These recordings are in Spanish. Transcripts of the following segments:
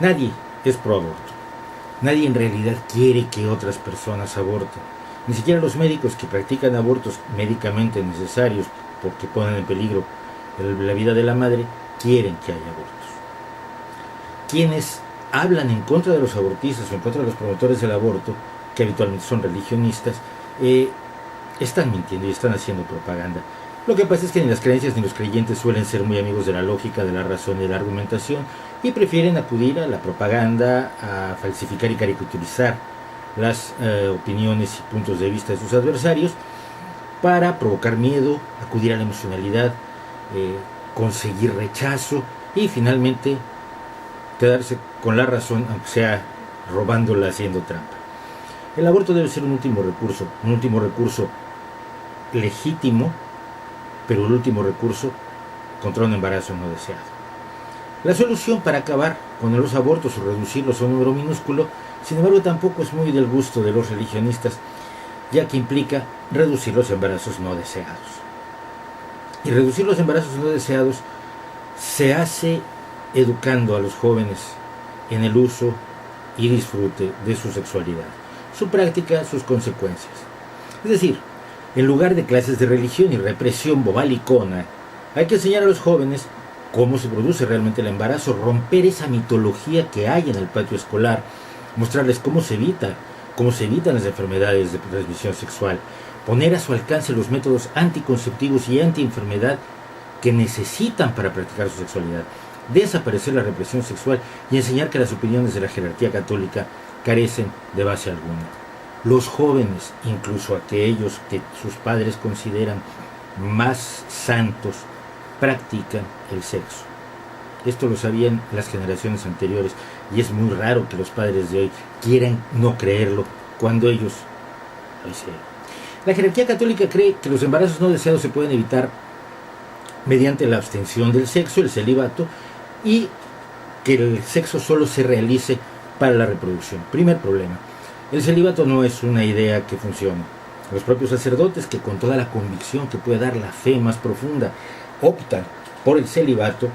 Nadie es pro aborto. Nadie en realidad quiere que otras personas aborten. Ni siquiera los médicos que practican abortos médicamente necesarios porque ponen en peligro la vida de la madre, quieren que haya abortos. Quienes hablan en contra de los abortistas o en contra de los promotores del aborto, que habitualmente son religionistas, están mintiendo y están haciendo propaganda. Lo que pasa es que ni las creencias ni los creyentes suelen ser muy amigos de la lógica, de la razón y de la argumentación, y prefieren acudir a la propaganda, a falsificar y caricaturizar las opiniones y puntos de vista de sus adversarios para provocar miedo, acudir a la emocionalidad, conseguir rechazo y finalmente quedarse con la razón, aunque sea robándola, haciendo trampa. El aborto debe ser un último recurso legítimo, pero el último recurso contra un embarazo no deseado. La solución para acabar con los abortos o reducirlos a un número minúsculo, sin embargo, tampoco es muy del gusto de los religionistas, ya que implica reducir los embarazos no deseados. Y reducir los embarazos no deseados se hace educando a los jóvenes en el uso y disfrute de su sexualidad, su práctica, sus consecuencias. Es decir, en lugar de clases de religión y represión bobalicona, hay que enseñar a los jóvenes cómo se produce realmente el embarazo, romper esa mitología que hay en el patio escolar, mostrarles cómo se evitan las enfermedades de transmisión sexual, poner a su alcance los métodos anticonceptivos y antienfermedad que necesitan para practicar su sexualidad, desaparecer la represión sexual y enseñar que las opiniones de la jerarquía católica carecen de base alguna. Los jóvenes, incluso aquellos que sus padres consideran más santos, practican el sexo. Esto lo sabían las generaciones anteriores y es muy raro que los padres de hoy quieran no creerlo cuando ellos lo hicieron. La jerarquía católica cree que los embarazos no deseados se pueden evitar mediante la abstención del sexo, el celibato, y que el sexo solo se realice para la reproducción. Primer problema. El celibato no es una idea que funcione. Los propios sacerdotes, que con toda la convicción que puede dar la fe más profunda, optan por el celibato,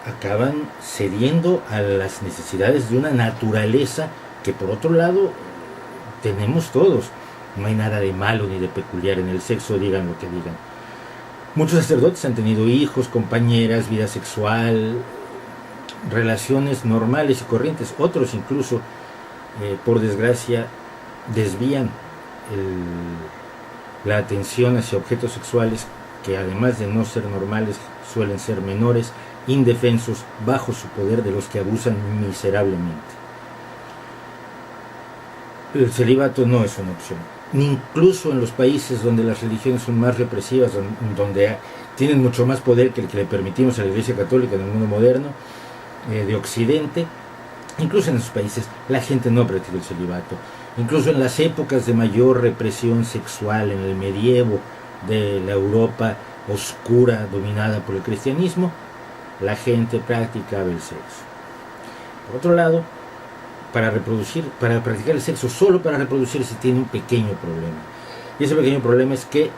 acaban cediendo a las necesidades de una naturaleza que por otro lado tenemos todos. No hay nada de malo ni de peculiar en el sexo, digan lo que digan. Muchos sacerdotes han tenido hijos, compañeras, vida sexual, relaciones normales y corrientes. Otros incluso, por desgracia, desvían la atención hacia objetos sexuales que, además de no ser normales, suelen ser menores, indefensos, bajo su poder, de los que abusan miserablemente. El celibato no es una opción. Ni incluso en los países donde las religiones son más represivas, donde tienen mucho más poder que el que le permitimos a la Iglesia Católica en el mundo moderno, de Occidente, incluso en esos países la gente no practica el celibato. Incluso en las épocas de mayor represión sexual, en el medievo de la Europa oscura dominada por el cristianismo, la gente practicaba el sexo. Por otro lado, para practicar el sexo solo para reproducirse, tiene un pequeño problema. Y ese pequeño problema es que,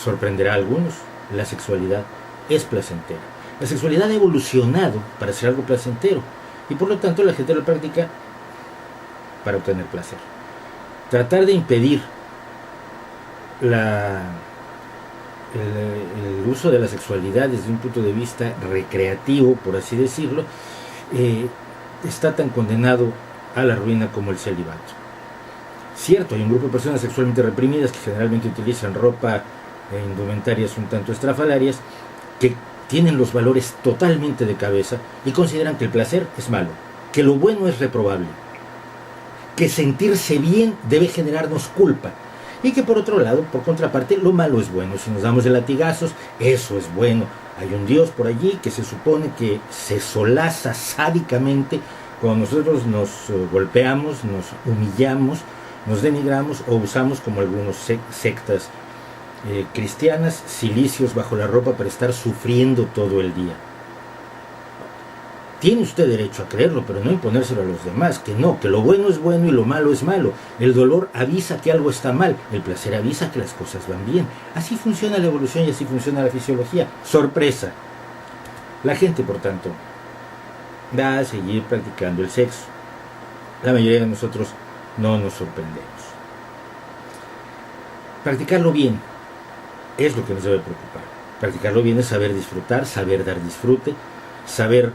sorprenderá a algunos, la sexualidad es placentera. La sexualidad ha evolucionado para ser algo placentero y por lo tanto la gente lo practica para obtener placer. Tratar de impedir el uso de la sexualidad desde un punto de vista recreativo, por así decirlo, está tan condenado a la ruina como el celibato. Cierto, hay un grupo de personas sexualmente reprimidas que generalmente utilizan ropa e indumentarias un tanto estrafalarias, que tienen los valores totalmente de cabeza y consideran que el placer es malo, que lo bueno es reprobable, que sentirse bien debe generarnos culpa, y que por otro lado, por contraparte, lo malo es bueno. Si nos damos de latigazos, eso es bueno. Hay un Dios por allí que se supone que se solaza sádicamente cuando nosotros nos golpeamos, nos humillamos, nos denigramos o usamos, como algunos sectas cristianas, cilicios bajo la ropa para estar sufriendo todo el día. Tiene usted derecho a creerlo, pero no imponérselo a los demás, que no, que lo bueno es bueno y lo malo es malo. El dolor avisa que algo está mal, el placer avisa que las cosas van bien. Así funciona la evolución y así funciona la fisiología. Sorpresa. La gente, por tanto, va a seguir practicando el sexo. La mayoría de nosotros no nos sorprendemos. Practicarlo bien es lo que nos debe preocupar. Practicarlo bien es saber disfrutar, saber dar disfrute, saber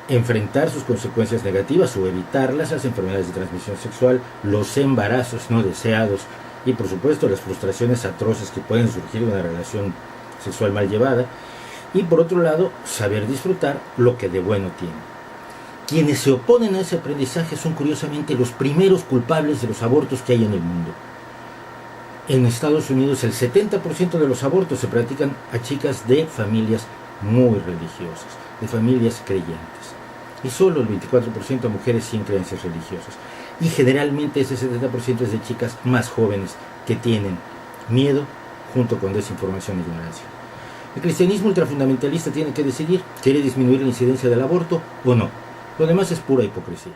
enfrentar sus consecuencias negativas o evitarlas, las enfermedades de transmisión sexual, los embarazos no deseados y por supuesto las frustraciones atroces que pueden surgir de una relación sexual mal llevada. Y por otro lado, saber disfrutar lo que de bueno tiene. Quienes se oponen a ese aprendizaje son curiosamente los primeros culpables de los abortos que hay en el mundo. En Estados Unidos el 70% de los abortos se practican a chicas de familias muy religiosas, de familias creyentes. Y solo el 24% a mujeres sin creencias religiosas. Y generalmente ese 70% es de chicas más jóvenes que tienen miedo junto con desinformación e ignorancia. El cristianismo ultrafundamentalista tiene que decidir, ¿quiere disminuir la incidencia del aborto o no? Lo demás es pura hipocresía.